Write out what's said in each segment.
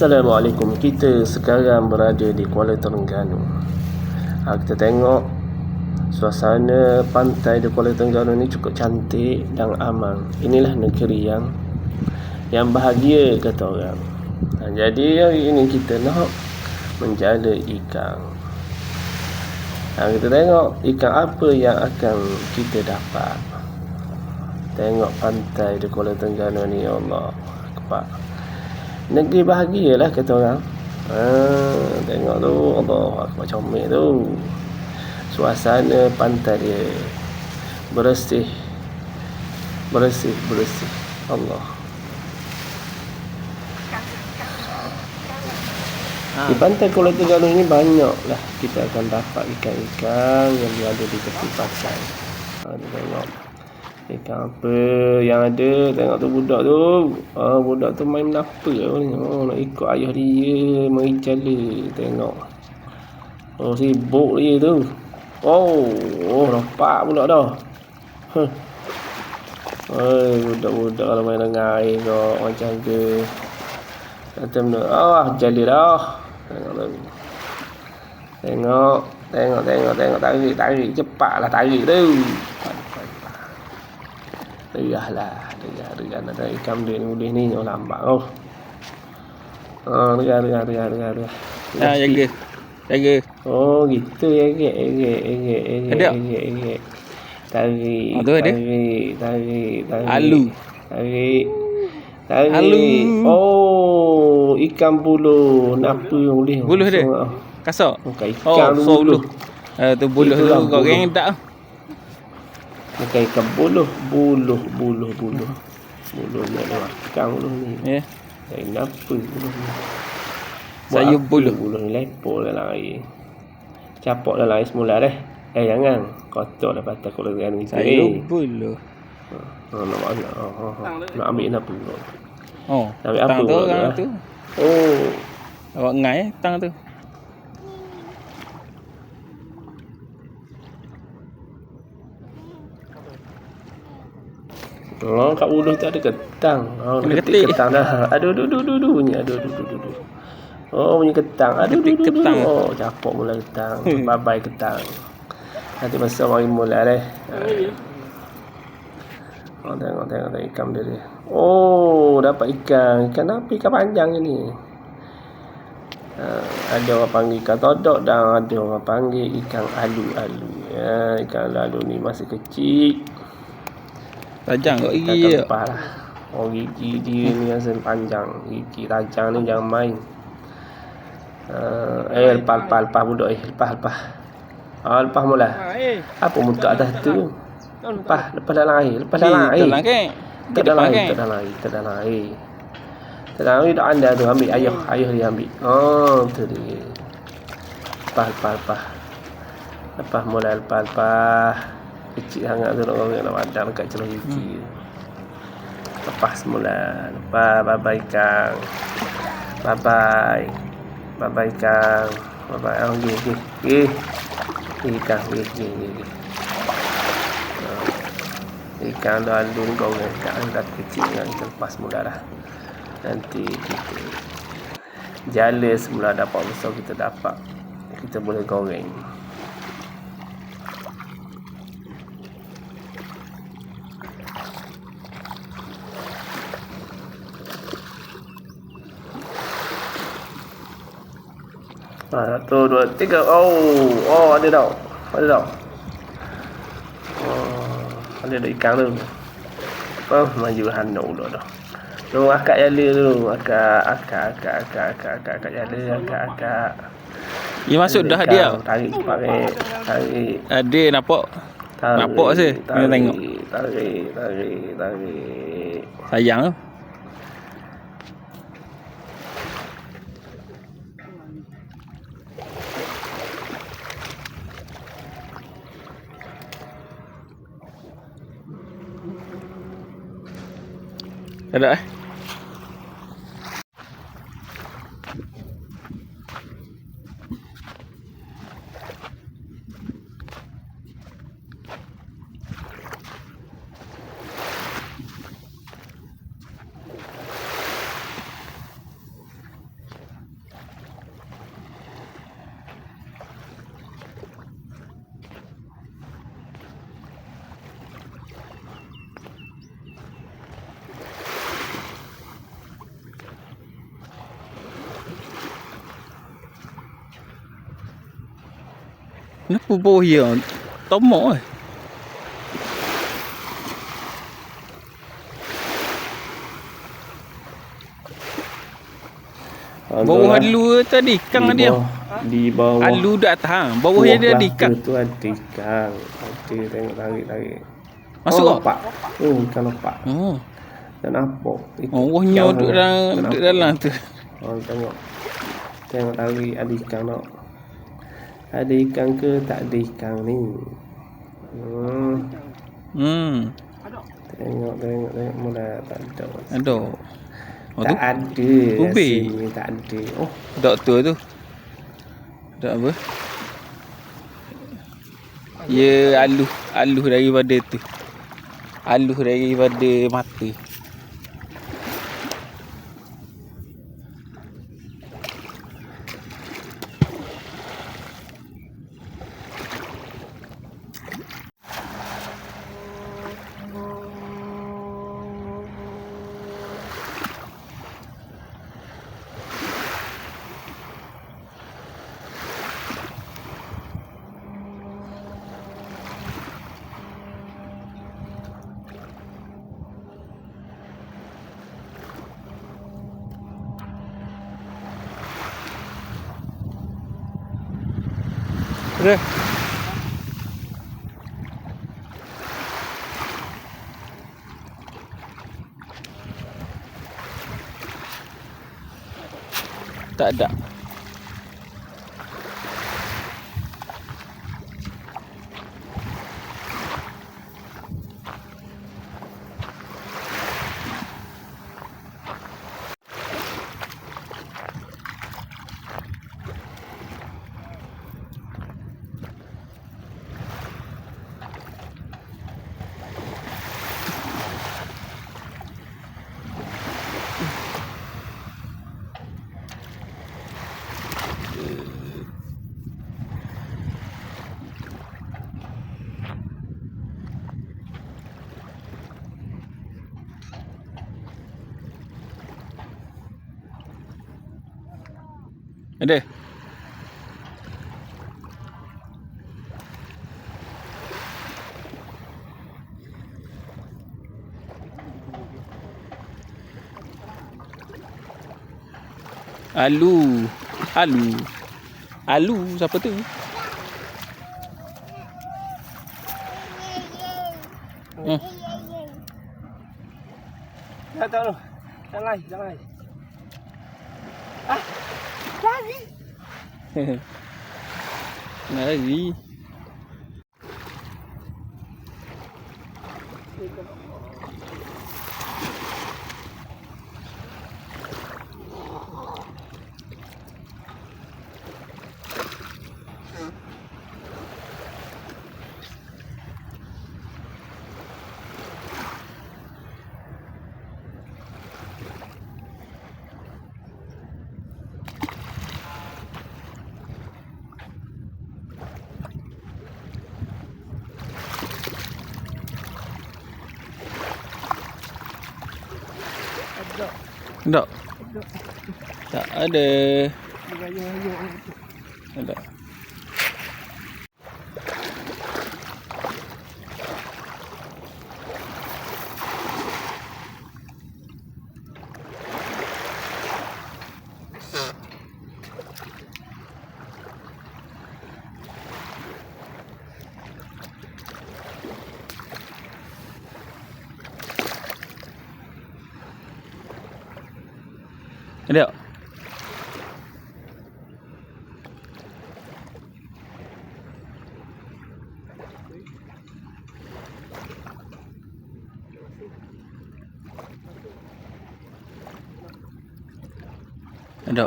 Assalamualaikum. Kita sekarang berada di Kuala Terengganu. Kita tengok suasana pantai di Kuala Terengganu ni cukup cantik dan aman. Inilah negeri yang bahagia, kata orang. Jadi hari ini kita nak menjala ikan. Kita tengok ikan apa yang akan kita dapat. Tengok pantai di Kuala Terengganu ni, ya Allah Akbar. Negeri bahagialah, kata orang. Tengok tu, Allah Akbar, comel tu. Suasana pantai dia bersih. Allah. Di pantai Kuala Terengganu ni banyaklah kita akan dapat ikan-ikan yang berada di tepi pantai. Tengok ikan apa yang ada. Tengok tu budak tu. Budak tu main menapa ni. Nak ikut ayah dia main jala. Tengok. Sibuk dia tu. Nampak pula dah. Budak-budak kalau main dengan air kau macam ke. Kata benda. Jala dah. Tengok. Tarik. Cepatlah tarik tu. Derah nak tarik ikan dia ni boleh ni. Lambat kau. Derah. Jaga. Gitu. Tarik. Alu. Tarik. Ikan buluh. Napa boleh? Buluh dia? Kasar? Bukan ikan buluh. Tu buluh tu goreng tak? Bukan ikan buluh. Buluh ni ada ikan buluh ni. Ya. Kenapa buluh ni? Sayur buluh. Buluh ni lepor dalam air. Capok dalam air semula dah. Jangan. Kotor dah patah Kuala Terengganu kita ni. Sayur buluh. Nak ambil apa? Nak ambil tang apa? Tu orang tu. Awak ngai tang tu. Kat buluh tu ada ketang. Kena ketik ketang dah. Aduh. Bunyi aduh. Bunyi ketang. Ketang. Capok mula ketang. Bye-bye ketang. Nanti masa mari mula dah. Tengok ikan dia. Dapat ikan. Ikan apa? Ikan panjang ni. Ada orang panggil ikan todok dan ada orang panggil ikan alu-alu. Ikan alu ni masih kecil. Tajam kat gigi je. Gigi dia ni rasa panjang. Gigi tajam ni jangan main. Lepas budak lepas. Lepas mula. Apa muka atas tu? Lepas dalam air. Tak dalam air. Dah anda tu ambil ayah dia ambil. Tu dia. Lepas mula. Kecil sangat tu nak goreng nak padam dekat celah gigi. Lepas mula. Bye-bye ikan. Bye-bye ikan. Bye-bye. Gigi. Ikan. Ikan dah alu ni goreng kat dah kecil dengan kita lepas mula dah. Nanti kita jala semula dapat besar kita dapat. Kita boleh goreng. Satu, dua, tiga. Ada tau. Ada ikan tu. Maju hanau dah. Tu akak jala tu. Akak jala. Akak. Dia masuk dah dia. Tarik cepat. Tarik. Ada nampak. Nampak je. Kita tengok. Tarik. Sayang tu. Ada Kenapa bawah dia? Tomok eh. Bawah alu tadi ikan dia. Di bawah Alu dah atas. Bawah dia ada ikan. tu ada ikan. Ada, tengok tarik. Masuk oh, lepak. Ikan lepak. Oh. Dan apa? Oh, wahnya duduk dalam tu. Oh, tengok tarik ada ikan tak? Ada ikan ke tak ada ikan ni? Tengok mula tak ada. Ada. Oh, tak tu? ada. Ubi. Sini tak ada. Oh, Doktor tu. Tak apa. Ya, aluh daripada tu. Aluh daripada mata. Dah. Tak ada. Ada. Alu siapa tu? tak tahu. Jangan lari. Lari. Tak. Tak ada. Ada. Ada. Ada.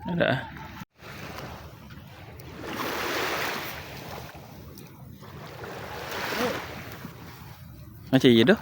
Ada. Macam ye dah.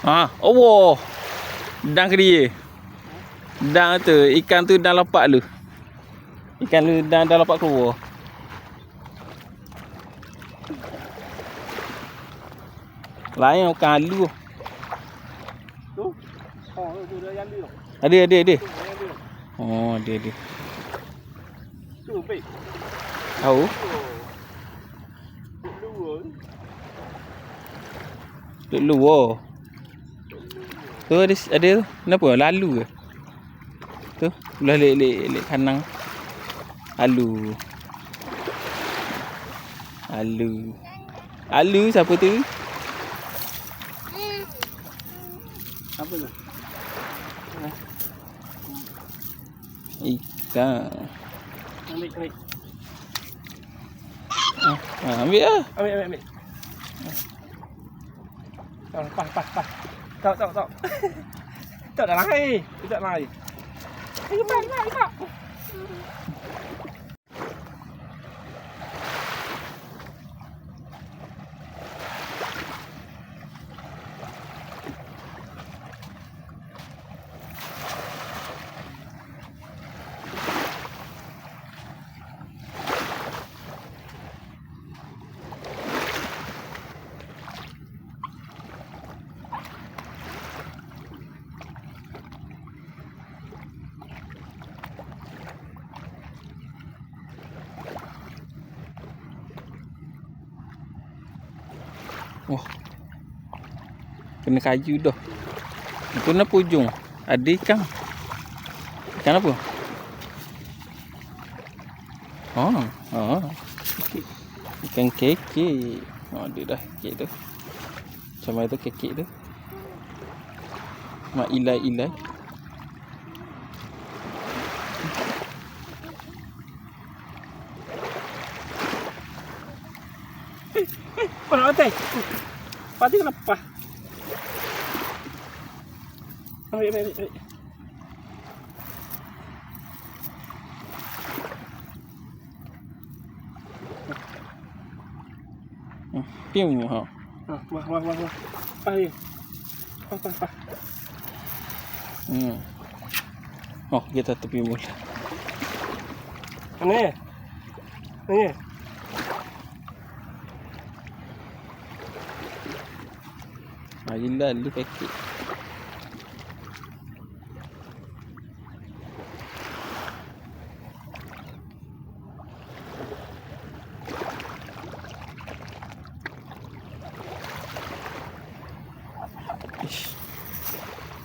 Ha, oh. Dang ke dia. Dang tu, ikan tu dah lepak lu. Ikan lu dah lepak keluar. Lain bukan halu. Tu. Oh, tu dah yang dia. Ada. Tu yang dia. Oh, ada. Tu baik. Tahu? Duduk luar. Tu ada tu. Kenapa? Lalu ke? Tu, belah lek kanang. Alu siapa tu? Apa tu? Ikan. Ambil. Ambil lah. Ambil. Pas. Tahu. Tak dah lari. Tidak lari. Ayo, Pak. Wah. Kena kayu dah. Itu nak ujung. Ada ikan. Ikan apa? Ikan kekek. Ada dah kekek tu. Macam mana tu kekek tu? Mak ilai. Mana otai? Pati kenapa? Ambil. Pium ha. Wah. Pas. Oh, kita tepi mula. Ni. Gila lu kekek.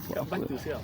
Siap bantu siap.